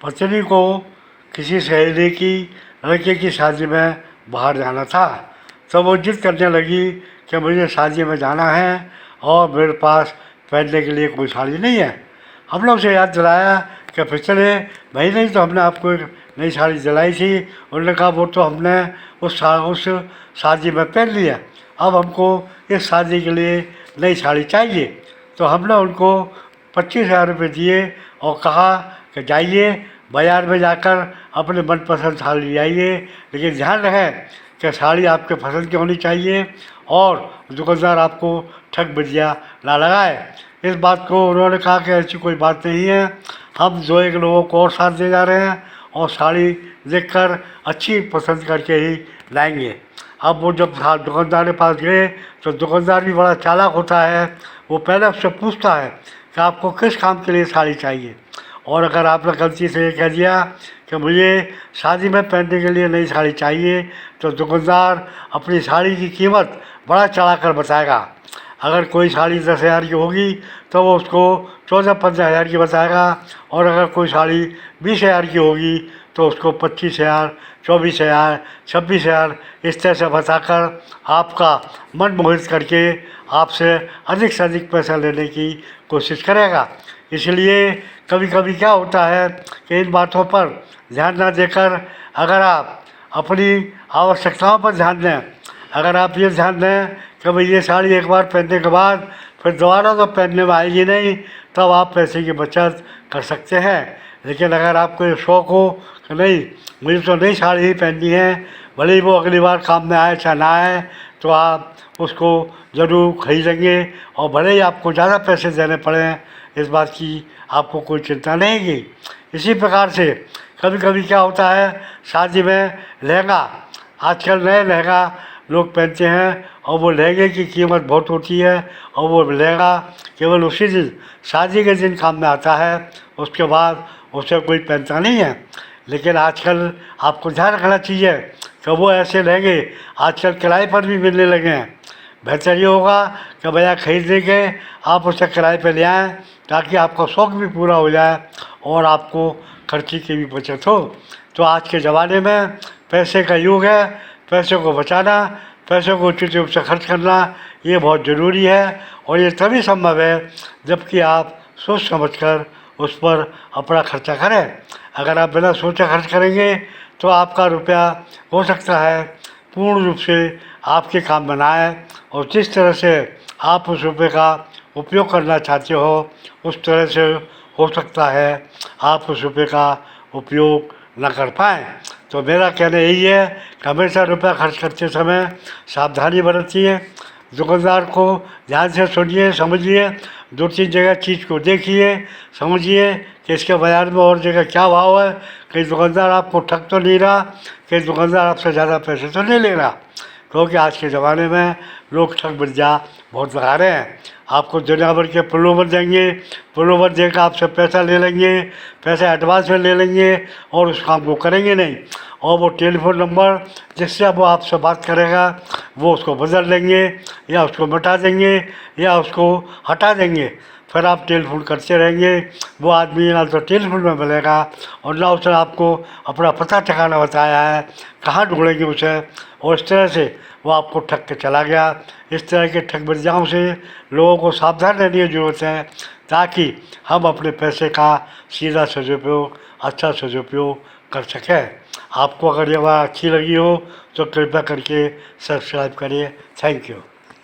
पत्नी को किसी सहेली की लड़के की शादी में बाहर जाना था, तो वो जिद करने लगी कि मुझे शादी में जाना है और मेरे पास पहनने के लिए कोई साड़ी नहीं है। हमने उसे याद दिलाया कि पिछले महीने ही तो हमने आपको एक नई साड़ी दिलाई थी। उन्होंने कहा वो तो हमने उस शादी में पहन लिया, अब हमको इस शादी के लिए नई साड़ी चाहिए। तो हमने उनको 25,000 रुपये दिए और कहा कि जाइए बाज़ार में जाकर अपने मनपसंद साड़ी ले आइए, लेकिन ध्यान रखें कि साड़ी आपके पसंद की होनी चाहिए और दुकानदार आपको ठग बजिया ना लगाए। इस बात को उन्होंने कहा कि ऐसी कोई बात नहीं है, हम 2-1 लोगों को और साथ दे जा रहे हैं और साड़ी देखकर अच्छी पसंद करके ही लाएंगे। अब वो जब दुकानदार के पास गए तो दुकानदार भी बड़ा चालाक होता है, वो पहले उससे पूछता है कि आपको किस काम के लिए साड़ी चाहिए, और अगर आपने गलती से ये कह दिया कि मुझे शादी में पहनने के लिए नई साड़ी चाहिए, तो दुकानदार अपनी साड़ी की कीमत बड़ा चढ़ा कर बताएगा। अगर कोई साड़ी 10,000 की होगी तो वो उसको 14-15,000 की बताएगा, और अगर कोई साड़ी 20,000 की होगी तो उसको 25,000, 24,000, 26,000 इस तरह से बताकर आपका मन मोहित करके आपसे अधिक से अधिक पैसा लेने की कोशिश करेगा। इसलिए कभी कभी क्या होता है कि इन बातों पर ध्यान न देकर अगर आप अपनी आवश्यकताओं पर ध्यान दें, अगर आप ये ध्यान दें कि भाई ये साड़ी एक बार पहनने के बाद फिर दोबारा तो पहनने में आएगी नहीं, तब आप पैसे की बचत कर सकते हैं। लेकिन अगर आपको ये शौक़ हो कि नहीं मुझे तो नई साड़ी ही पहननी है, भले ही वो अगली बार काम में आए चाहे ना आए, तो आप उसको ज़रूर खरीदेंगे और भले ही आपको ज़्यादा पैसे देने पड़ें, इस बात की आपको कोई चिंता नहीं की। इसी प्रकार से कभी कभी क्या होता है, शादी में लहंगा, आजकल नए लहंगा लोग पहनते हैं और वो लहंगे की कीमत बहुत होती है, और वो लहंगा केवल उसी दिन शादी के दिन काम में आता है, उसके बाद उसे कोई पहनता नहीं है। लेकिन आजकल आपको ध्यान रखना चाहिए कि वो ऐसे लहंगे आजकल किराए पर भी मिलने लगे हैं। बेहतर ये होगा कि भैया खरीदने के आप उसे किराए पर ले आएँ, ताकि आपका शौक़ भी पूरा हो जाए और आपको खर्ची की भी बचत हो। तो आज के ज़माने में पैसे का युग है, पैसे को बचाना, पैसे को उचित रूप से खर्च करना ये बहुत ज़रूरी है, और ये तभी संभव है जबकि आप सोच समझकर उस पर अपना खर्चा करें। अगर आप बिना सोचे खर्च करेंगे तो आपका रुपया हो सकता है पूर्ण रूप से आपके काम में ना आए, और जिस तरह से आप उस रुपये का उपयोग करना चाहते हो उस तरह से हो सकता है आप उस रुपये का उपयोग न कर पाएँ। तो मेरा कहना यही है कि हमेशा रुपया खर्च करते समय सावधानी बरतिए, दुकानदार को ध्यान से सुनिए, समझिए, 2-3 जगह चीज़ को देखिए, समझिए कि इसके बाज़ार में और जगह क्या भाव है, कहीं दुकानदार आपको ठग तो नहीं रहा, कहीं दुकानदार आपसे ज़्यादा पैसे तो नहीं ले रहा। क्योंकि आज के ज़माने में लोग ठग बजिया बहुत लगा रहे हैं। आपको दुनिया भर के प्रलोभन देंगे, प्रलोभन देकर आपसे पैसा ले लेंगे, पैसा एडवांस में ले लेंगे और उस काम को करेंगे नहीं, और वो टेलीफोन नंबर जिससे वो आपसे बात करेगा वो उसको बदल देंगे या उसको मिटा देंगे या उसको हटा देंगे। फिर आप टेलीफोन करते रहेंगे, वो आदमी ना तो टेलीफोन में मिलेगा और ना उसने आपको अपना पता ठिकाना बताया है, कहाँ ढूंढेंगे उसे, और इस तरह से वो आपको ठग के चला गया। इस तरह के ठग बजियाओं से लोगों को सावधान रहने की ज़रूरत है, ताकि हम अपने पैसे का सीधा सदुपयोग, अच्छा सदुपयोग कर सकें। आपको अगर ये बात अच्छी लगी हो तो कृपया करके सब्सक्राइब करिए। Thank you.